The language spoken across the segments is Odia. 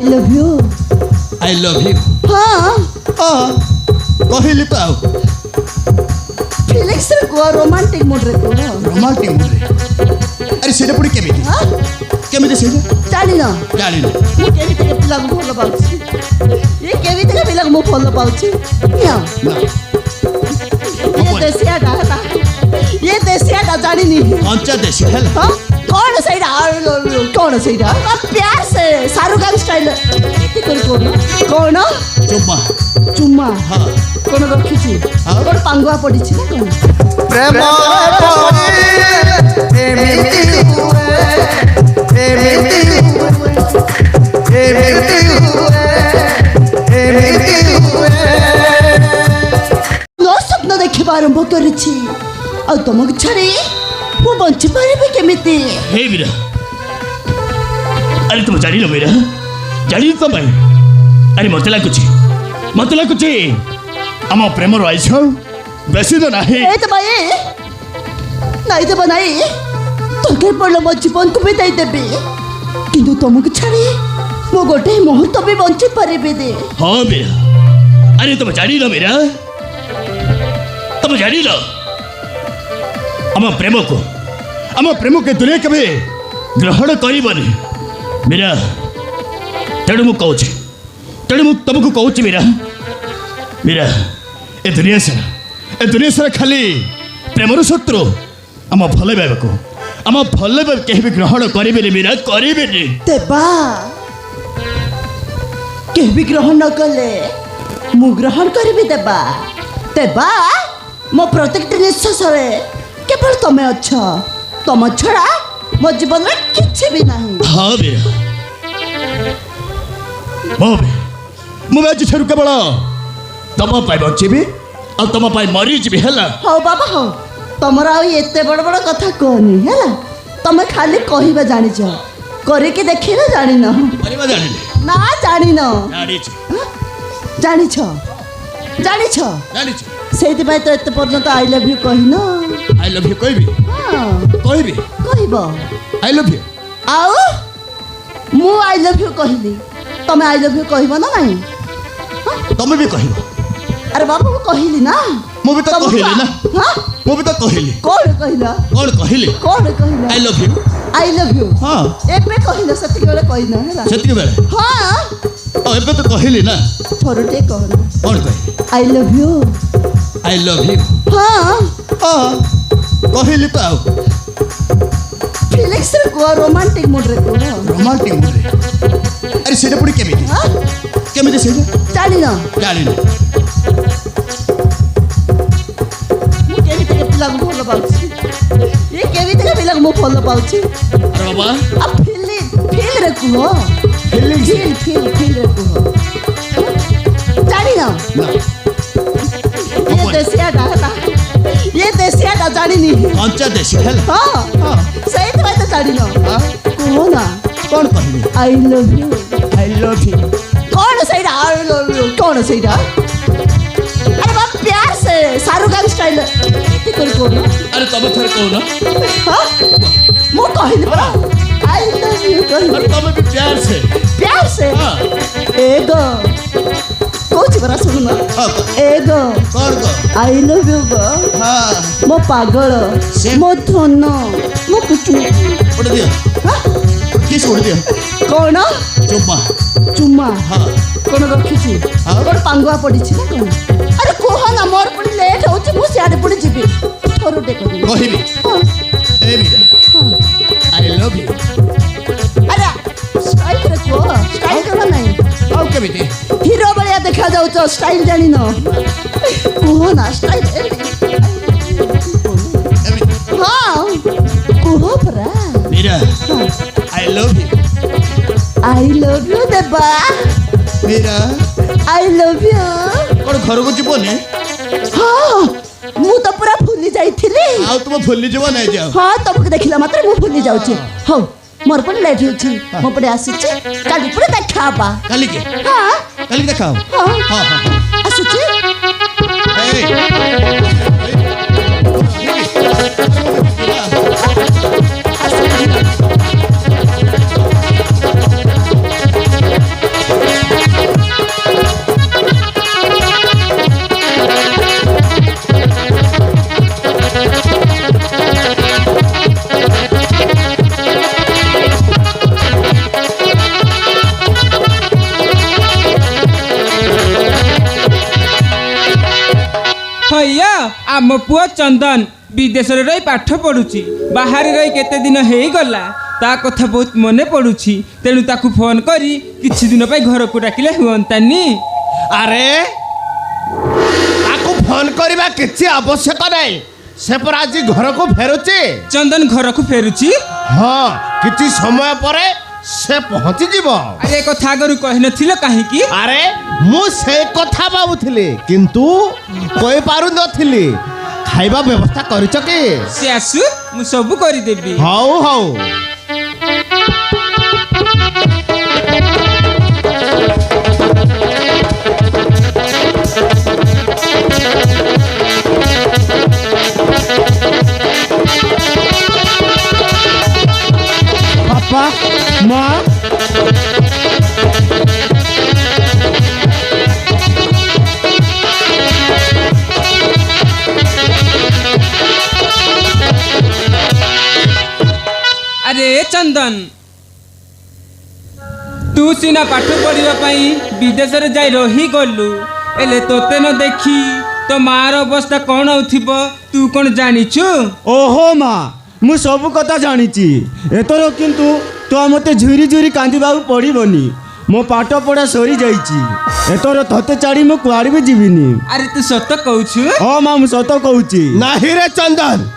Love you I love you हाँ कहली तो आउ फिलिक्स रे को रोमांटिक मूड रे को रोमांटिक मुझे अरे सेटा पुड़ी केमिति हाँ केमिति सेटा जानी ना जानिन ମୁଁ କେମିତି କେ ପିଲାକୁ ଭଲ ପାଉଛି ଏ କେମିତି କେ ପିଲାକୁ ମୁଁ ଭଲ ପାଉଛି ନା ये देसियाटा ହେଲା ये देसियाटा ଜାଣିନି कंचा देसी है हाँ कौन ସେଇଟା कौन ସେଇଟା प्यार से शाहरुख खान स्टाइल ଏମିତି କରି କହୁନ କौन चुम्मा ଚୁମା हाँ କौन ରଖିଛି ହଁ। କौन ପାଙ୍ଗୁଆ ପଡ଼ିଛି ନା କौन प्रेम ନ ସ୍ୱପ୍ନ ଦେଖିବା ଆରମ୍ଭ କରିଛି ଆଉ ତମକୁ ଛାଡ଼ି ମୁଁ ବଞ୍ଚିପାରିବି କେମିତି हे मीरा अरे तुम जानी लो मेरा जानी तो भाई अरे मत लगुची आम प्रेम आइस बेसी तो नहीं ଏ ତ ଭାଇ ନାଇଁ ଦେବ ନାଇଁ ଦରକାର ପଡ଼ିଲେ ମୋ ଜୀବନକୁ ବି ଦେଇଦେବି କିନ୍ତୁ ତମକୁ ଛାଡ଼ି ମୁଁ ଗୋଟେ ମୁହୂର୍ତ୍ତ ବି ବଞ୍ଚି ପାରିବିନି हाँ मेरा अरे तुम जानी लो मेरा तुम जानी लो आम प्रेम के दुनिया कभी ग्रहण करबनी मेरा तेणु मु कहूँ तेणु मु तुमको कहूँ मेरा ए दुनिया सारा खाली प्रेमर शत्रु आम भल पाइबा कहीं भी ग्रहण करेंगे मेरा करेंगे ଦେବା କେହି ବି ଗ୍ରହଣ ନ କଲେ ମୁଁ ଗ୍ରହଣ କରିବି ଦେବା ମୋ ପ୍ରତ୍ୟେକଟି ନିଶ୍ୱାସରେ କେବଳ ତମେ ଅଛ ତମ ଛଡ଼ା ମୋ ଜୀବନରେ କିଛି ବି ନାହିଁ हाँ मेरा ମୁଁ ଆଜି ଠାରୁ କେବଳ ତମ ପାଇଁ ବଞ୍ଚିବି ଆଉ ତମ ପାଇଁ ମରିଯିବି ହେଲା ହଉ ବାବା ହଉ ତମର ଆଉ ଏତେ ବଡ଼ ବଡ଼ କଥା କହନି ହେଲା ତମେ ଖାଲି କହିବା ଜାଣିଛ କରିକି ଦେଖେଇବା ଜାଣିନ କରିବା ଜାଣିଲି ନା ଜାଣିନ ଜାଣିଛି ଜାଣିଛ ଜାଣିଛ ଜାଣିଛି ସେଇଥିପାଇଁ ତ ଏତେ ପର୍ଯ୍ୟନ୍ତ ଆଇ ଲଭ୍ ୟୁ କହିନ ଆଇ ଲଭ୍ ୟୁ କହିବି ହଁ କହିବି କହିବ ଆଇ ଲଭ୍ ୟୁ ଆଉ ମୁଁ ଆଇ ଲଭ୍ ୟୁ କହିଲି ତମେ ଆଇ ଲଭ୍ ୟୁ କହିବ ନା ନାହିଁ ତମେ ବି କହିବ ଆରେ ବାବା ମୁଁ କହିଲି ନା ମୁଁ ବି ତ ତମକୁ କହିଲି ନା ହଁ ମୁଁ ବି ତ କହିଲି କ'ଣ କହିଲ କ'ଣ କହିଲି କ'ଣ କହିଲ I love you I love you ହଁ ଏବେ କହିଲ ସେତିକି ବେଳେ କହିନ ହେଲା ସେତିକି ବେଳେ ହଁ ଆଉ ଏବେ ତ କହିଲି ନା ଥରୁ ଟିକେ କହନ କ'ଣ କହିଲି I love you I love you ହଁ ହଁ କହିଲି ତ ଆଉ ଫିଲିକ୍ସ ରେ କୁହ ରୋମାଣ୍ଟିକ ମୁଡ୍ ରେ କୁହ ରୋମାଣ୍ଟିକ ମୁଡରେ ଆରେ ସେଟା ପୁଣି କେମିତି ହଁ କେମିତି ସେଇଟା ଜାଣିନ ଜାଣିନି ମୁଁ କେମିତି କେ ପିଲାକୁ ଭଲ ପାଉଛି ଏ କେମିତି କେ ପିଲାକୁ ମୁଁ ଭଲ ପାଉଛି ଆରେ ବାବା ଆଉ ଫିଲ୍ ରେ କୁହ ଫିଲିଂସ୍ ଫିଲ୍ ରେ କୁହ ଜାଣିନ ନା ये देसियाटा ଜାଣିନି कंचा देसी है ହଁ हाँ ସେଇଥିପାଇଁ ତ ଜାଣିନ हाँ କୁହ ନା कौन कहली I love you I love you କ'ଣ ସେଇଟା ଆଇ ଲଭ୍ ୟୁ କ'ଣ ସେଇଟା ଆରେ ବାପ ପ୍ୟାର ସେ शाहरुख खान स्टाइल ଏମିତି କରି କହୁନ अरे तब थे कौन ହଁ ମୁଁ କହିଲି ପରା ଆଇ ଲଭ୍ ୟୁ କହିଲି अरे तब भी प्यार से ପ୍ୟାର ସେ हाँ ଏଗୋ କହୁଛି ପରା ଶୁଣୁନ हाँ ଏଗୋ कौन को ଆଇ ଲଭ୍ ୟୁ ଗो हाँ ମୋ ପାଗଳ ସେ- ମୋ ଧନ ମୋ ପୁଚୁ उड़ दिया किस उड़ दिया କ'ଣ चुम्मा ଚୁମା हाँ କ'ଣ ରଖିଛି ହଁ। କ'ଣ ପାଙ୍ଗୁଆ ପଡ଼ିଛି ନା କ'ଣ ଆରେ କୁହ ନା ମୋର ପୁଣି ଲେଟ୍ ହେଉଛି ମୁଁ ସିଆଡ଼େ ପୁଣି ଯିବି ଥରୁ ଦେଖି कहली ए मीरा आई लव यू ଆରେ ଷ୍ଟାଇଲ୍ରେ କୁହ ଷ୍ଟାଇଲ୍ କ'ଣ ନାହିଁ ଆଉ କେମିତି ହିରୋ ଭଳିଆ ଦେଖାଯାଉଛ ଷ୍ଟାଇଲ୍ ଜାଣିନ କୁହ ନା ଷ୍ଟାଇଲ୍ ଏମିତି ହଁ କୁହ ପରା Meera I love you I love you ଦେବା मीरा ଆଇ ଲଭ୍ ୟୁ कौन घर को जीवनी ହଁ ମୁଁ ତ ପୁରା ଭୁଲି ଯାଇଥିଲି ଆଉ ତୁମ ଭୁଲି ଯିବ ନାଇଁ ଯାଅ ହଁ ତମକୁ ଦେଖିଲା ମାତ୍ରେ ମୁଁ ଭୁଲି ଯାଉଛି ହଉ ମୋର ପୁଣି ଲେଟ୍ ହେଉଛି ମୋ ପଟେ ଆସିଛି କାଲି ପୁଣି ଦେଖା ହବା କାଲିକି ହଁ କାଲିକି ଦେଖାଅ ହଁ ହଁ ହଁ ଆସୁଛି ଏଇ आम पुआ चंदन विदेश रही पाठ पढ़ुची बाहर रही केते दिन हो गला ता कथा बहुत मने पड़ुची तेणु ताकू फोन करी किछि दिन पे घर को डाकिले हुअंतानी। अरे ताकू फोन करबा किछि आवश्यक नहीं से पर आज घर को फेरुचे। चंदन घर को फेरुची हाँ किछि समय परे से पहुंची जीवो। अरे कथा आगरू कहि नथिलो काहे की? अरे मु से कथा भाबुथिली किंतु कहि पारु नथिली। खाइबा व्यवस्था करिछ के? से आसु मु सब करि देबी। हाउ हाउ पापा माँ अरे चंदन तू सीना पाठ पढ़िबा पई विदेश रे जाई रही गलु एले तोते न देखी तो मार अवस्था कौन होथिबो तू कौन जानिछु? ओहो माँ मु सब कथा जानिची एतर किंतु तो मते झुरी झुरी कांदिबा पड़िबनी मो पाठ पढ़ा सरी जाइची एतर तते चाड़ी मु कुआड़ भी जीविनी। अरे तू सत कहूछु? हाँ माँ मु सत कहूची। नहीं रे चंदन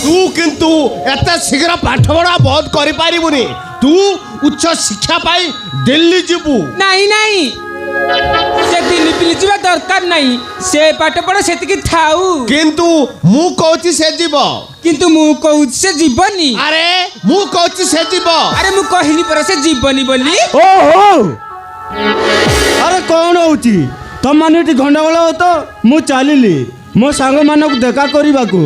तू किंतु एते शीघ्र पाठ पढ़ा बंद करि पारिबुनी। तू उच्च शिक्षा पाई दिल्ली जीबू। नहीं नहीं से दिल्ली पिली जीवा दरकार नहीं से पाठ पढ़ा सेतिकी थाऊ किंतु मु कहूची से जीव। किंतु मु कहूछ से जीवनी। अरे मु कहूची से जीव। अरे मु कहनी पर से जीवनी बोली। ओहो अरे कौन होची तुम माने गंडगोल हो तो मु चलिली मो सांग मानक देखा करबाकू।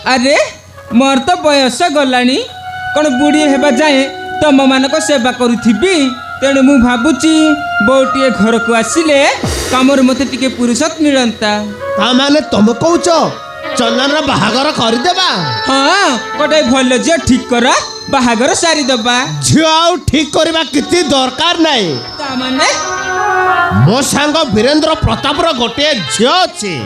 अरे मोर तो बयस गलानी कौन बुढ़ी हेबा जाए तम मानक सेवा करुथिबी तेणु मु भाबुची बोटिए घर को आसिले कामर मते टिके पुरुषत मिलंता। ता माने तुम कहूच चंदन रा बाहागर करि देबा? हाँ गोटे भल झियो ठीक कर बाहागर सारी दबा। झियो आउ ठीक करबा किछि दरकार नाही। ता माने मो सांग वीरेंद्र प्रताप रो गोटे झियो अछि।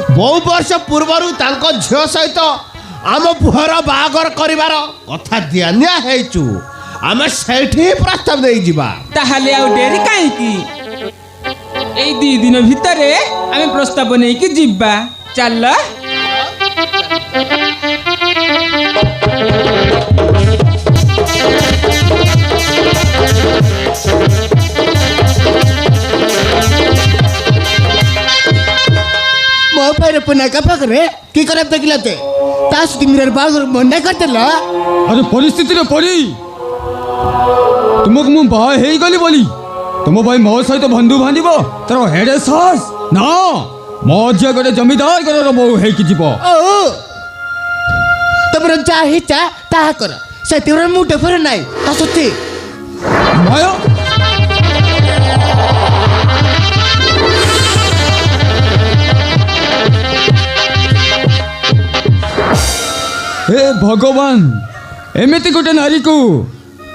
बहु वर्ष पूर्वरु तांको झियो सहित आम पुहर बाहागर करिवार कथा दियानिया हेचु आमे सेठी प्रस्ताव देई जिबा। ताहाले आउ डेरी काहे की? एई दी दिन भितरे आमे प्रस्ताव नै की जिब्बा चल। मो पैर पुना का पकड़े की करब देखलते तास तिमिरर बागर मन्ना करतेला। अरे परिस्थिति रे पड़ी तुमको मु बाहा हेई गली बोली तुम भाई मो सहित बंधु बांधिब तार हेडे सास ना मो जे गटे जमीदार घर बो हे कि जीव। ओ तमर चाहे चा ता कर से तिमर मुटे फर नाही तासुती माया हे भगवान एमिति गोटे नारी को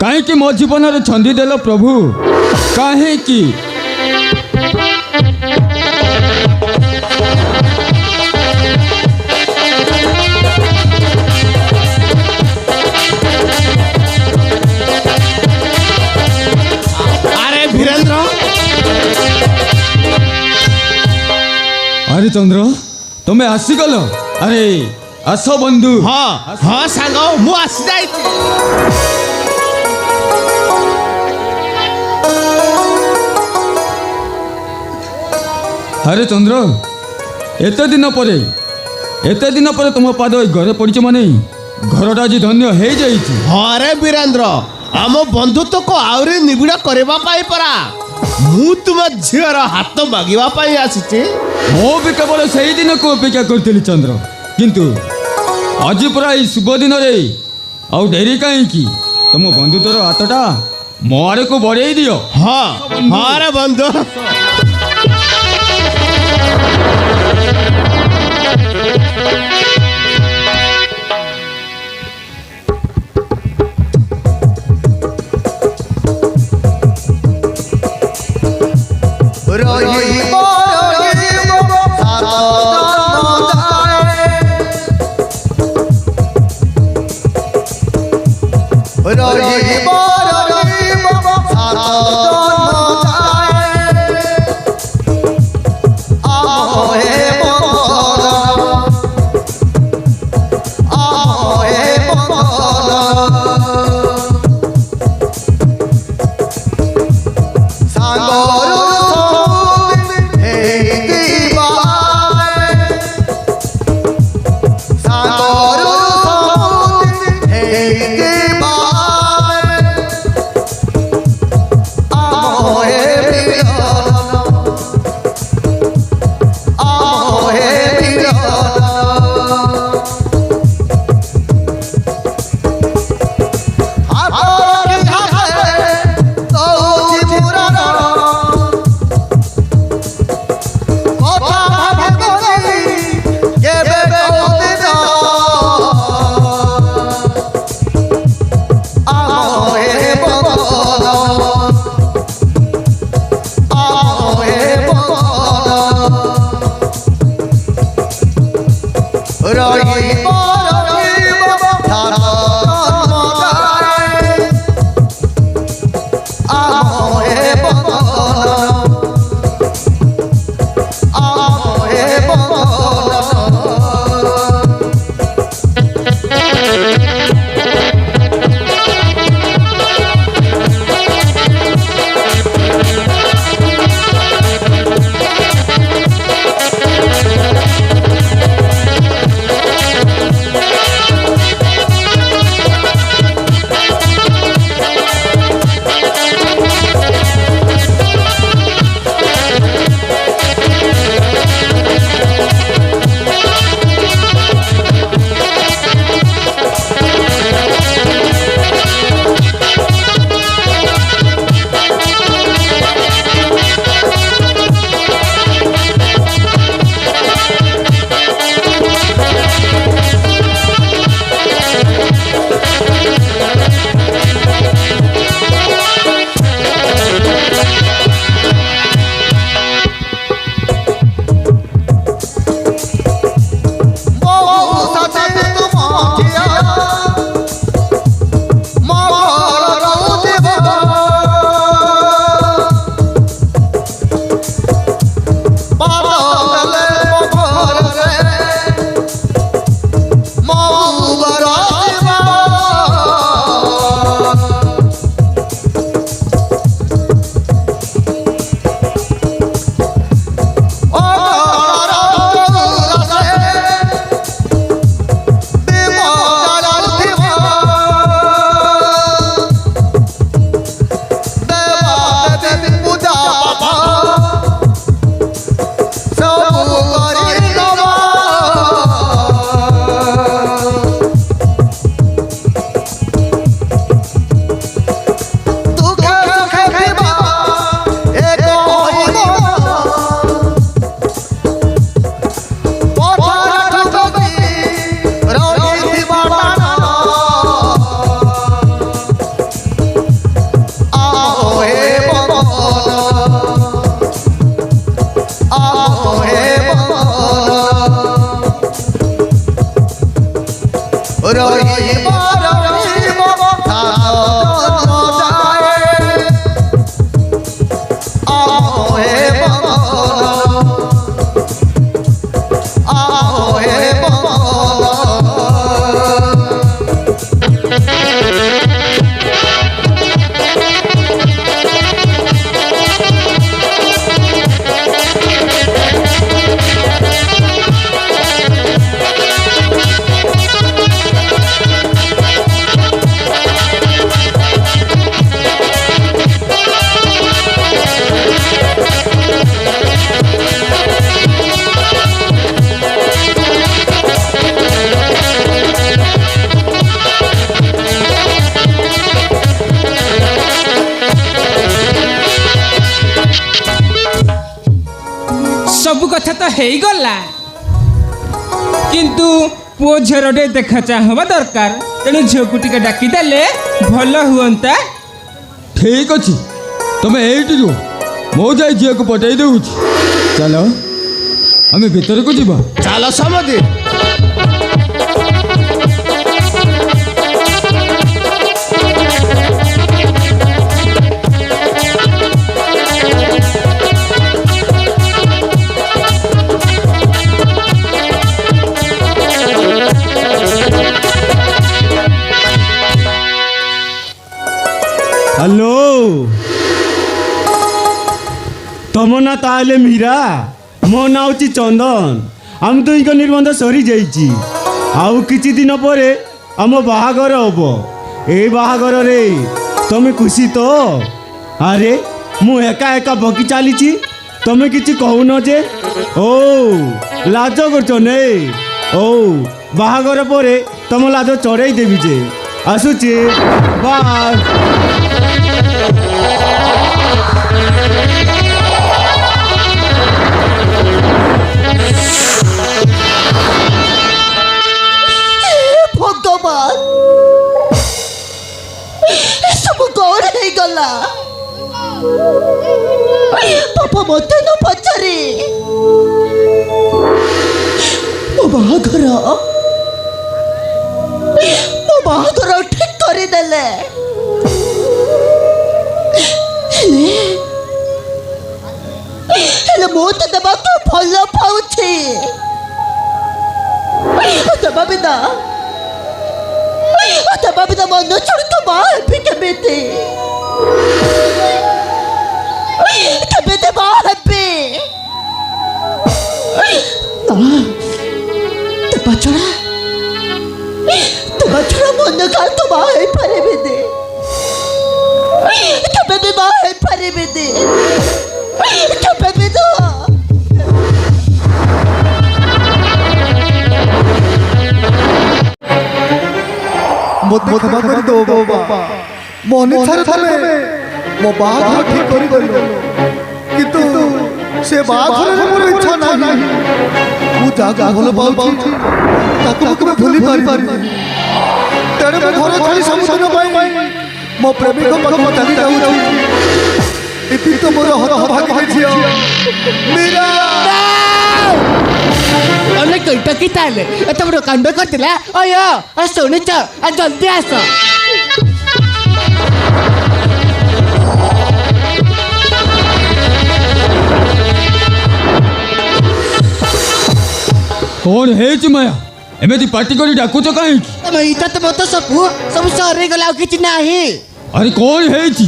कहीं मो जीवन रे छंदी देल प्रभु कहीं अरे वीरेंद्र अरे चंद्र तुम्हें आसीगल अरे आस बंधु। हाँ हाँ सांग मु आसी जाइछि। अरे चंद्र एते दिन पर तुम पाद घरे पड़छ माने घरटा आज धन्य हो जाइछि। हाँ रे वीरेंद्र आम बंधुत्व को आउरी निबिड़ करबा पाई परा मु तुम झीर हाथ मागिबा पाई आसीछि। मो भी केवल से दिन को अपेक्षा करथिली चंद्र किंतु आज पूरा ई शुभ दिन रे आउ डेरी कहीं तुम बंधुत्वर हाथटा मो आड़े को बढ़ाई दियो। हाँ हाँ रे बंधु ରହିବ ଧାନ ଜନ୍ମଦାୟେ ଆମ ଏ ବଦନ ଆମ ଏ ବଦନ ସବୁ କଥା ତ ହେଇଗଲା, କିନ୍ତୁ ପୁଅ ଝିଅର ଟିକେ ଦେଖା ଚାହା ହେବା ଦରକାର। ତେଣୁ ଝିଅକୁ ଟିକେ ଡାକିଦେଲେ ଭଲ ହୁଅନ୍ତା। ଠିକ୍ ଅଛି, ତମେ ଏଇଠି ରୁହ, ମୁଁ ଯାଇ ଝିଅକୁ ପଠାଇ ଦେଉଛି। ଚାଲ ଆମେ ଭିତରକୁ ଯିବା। ଚାଲ ସମଧି। হ্যালো, ତମ ନା ତାହେଲେ ମୀରା, ମୋ ନାଁ ହେଉଛି ଚନ୍ଦନ। ଆମ ଦୁଇଙ୍କ ନିର୍ବନ୍ଧ ସରିଯାଇଛି। ଆଉ କିଛି ଦିନ ପରେ ଆମ ବାହାଘର ହେବ। ଏଇ ବାହାଘରରେ ତମେ ଖୁସି ତ? ଆରେ ମୁଁ ଏକା ଏକା ବକି ଚାଲିଛି, ତମେ କିଛି କହୁନ ଯେ? ଓ ଲାଜ କରୁଛ ନେ? ଓ ବାହାଘର ପରେ ତମ ଲାଜ ଚଢ଼େଇ ଦେବି ଯେ। ଆସୁଛି, ବାଏ। ভগবান, এসব কଣ ହେଇଗଲା? ବାପା ମୋତେ ନ ପଚାରି ମୋ ବାହାଘର ମୋ ବାହାଘର ଠିକ କରିଦେଲେ। ହେଲେ ମୁଁ ତ ଦେବାକୁ ଭଲ ପାଉଛି। ଦେବା ବିନା ମନ ଛାଡ଼ି ତ ମା ହେବି କେମିତି? କେମିତି ମା ହେବି? ଦେବା ଛଡ଼ା ମନ କାଳ ତ ମା ହେଇପାରିବିନି। କେବେ ବି ମା ହେଇପାରିବିନି। କେବେ ବି ତ ମୋତେ କ୍ଷମା କରିଦେବ ବାବା। ମୋ ଅନୁସାରେ ତମେ ମୋ ବାହାଘର ଠିକ କରିଦେଲ, କିନ୍ତୁ ସେ ବାହାଘରରେ ମୋର ଇଚ୍ଛା ନାହିଁ। ମୁଁ ଯାହାକୁ ଭଲ ପାଉଛି ତାକୁ ମୁଁ କେବେ ଭୁଲି ପାରିପାରିନି। ତେଣୁ ମୁଁ ଘର ଛାଡ଼ି ସବୁଦିନ ପାଇଁ ମୋ ପ୍ରେମିକ ପାଖକୁ ଚାଲି ଯାଉଛି। ଏଠି ତ ମୋର ହତଭାଗିনী ଝିଅ ମୀରା। ଅନେକ ଟକି ତାହେଲେ ଏତେ ବଡ଼ କାଣ୍ଡ କରିଥିଲା। ଶୁଣିଛ, ଜଲ୍ଦି ଆସ। କ'ଣ ହେଇଛି ମାୟା? ଏମିତି ପାଟି କରି ଡାକୁଛ କାହିଁକି? ତମେ ଇଟା ତ ମତ ସବୁ ସରିଗଲା, ଆଉ କିଛି ନାହିଁ। ଆରେ କ'ଣ ହେଇଛି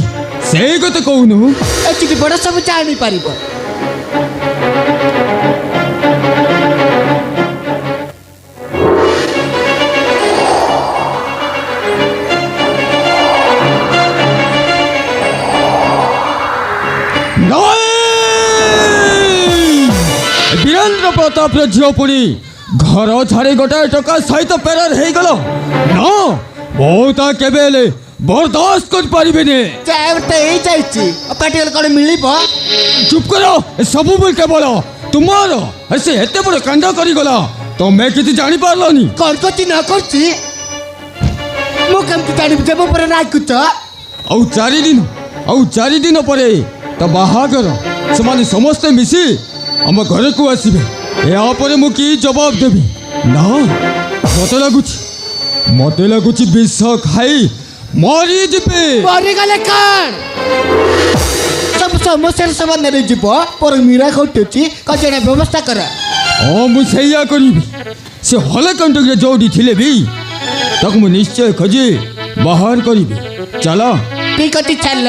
ସେଇ କଥା କହୁନୁ। ଏତିକି ବଡ଼ ସବୁ ଜାଣିପାରିବ। ବୀରେନ୍ଦ୍ର ପ୍ରତାପର ଝିଅ ପୁଣି ଘର ଛାଡ଼ି ଗୋଟାଏ ଟଙ୍କା ସହିତ ଫେରାର ହେଇଗଲ ନା? ମୁଁ ତା କେବେ ହେଲେ ବରଦାସ୍ତ କରିପାରିବିନି। ହେଇଯାଇଛି ପାଟିଗଲେ କ'ଣ ମିଳିବ? ଚୁପ୍ କର। ସବୁ ବୋଲି କେବଳ ତୁମର। ସେ ଏତେ ବଡ଼ କାଣ୍ଡ କରିଗଲା, ତମେ କିଛି ଜାଣିପାରିଲନି। କ'ଣ କରୁଛି ନ କରୁଛି ମୁଁ କେମିତି ଜାଣିବି? ଯେ ମୋ ପରେ ରାଗୁଛ। ଆଉ 4 ଦିନ ପରେ ତା ବାହାଘର। ସେମାନେ ସମସ୍ତେ ମିଶି ଆମ ଘରକୁ ଆସିବେ। ଏହାପରେ ମୁଁ କି ଜବାବ ଦେବି? ନା, ମତେ ଲାଗୁଛି ବିଷ ଖାଇ ମରିଯିବେ। ମରିଗଲେ କ'ଣ ସବୁ ସମସ୍ୟାର ସମାଧାନ ଯିବ? ପର ମୀରା ଘଟୁଛି, କଣ ବ୍ୟବସ୍ଥା କର। ହଁ, ମୁଁ ସେଇଆ କରିବି। ସେ ହଲକଣ୍ଟକରେ ଯୋଉଠି ଥିଲେ ବି ତାକୁ ମୁଁ ନିଶ୍ଚୟ ଖୋଜି ବାହାର କରିବି। ଚାଲ। ଠିକ ଅଛି, ଚାଲ।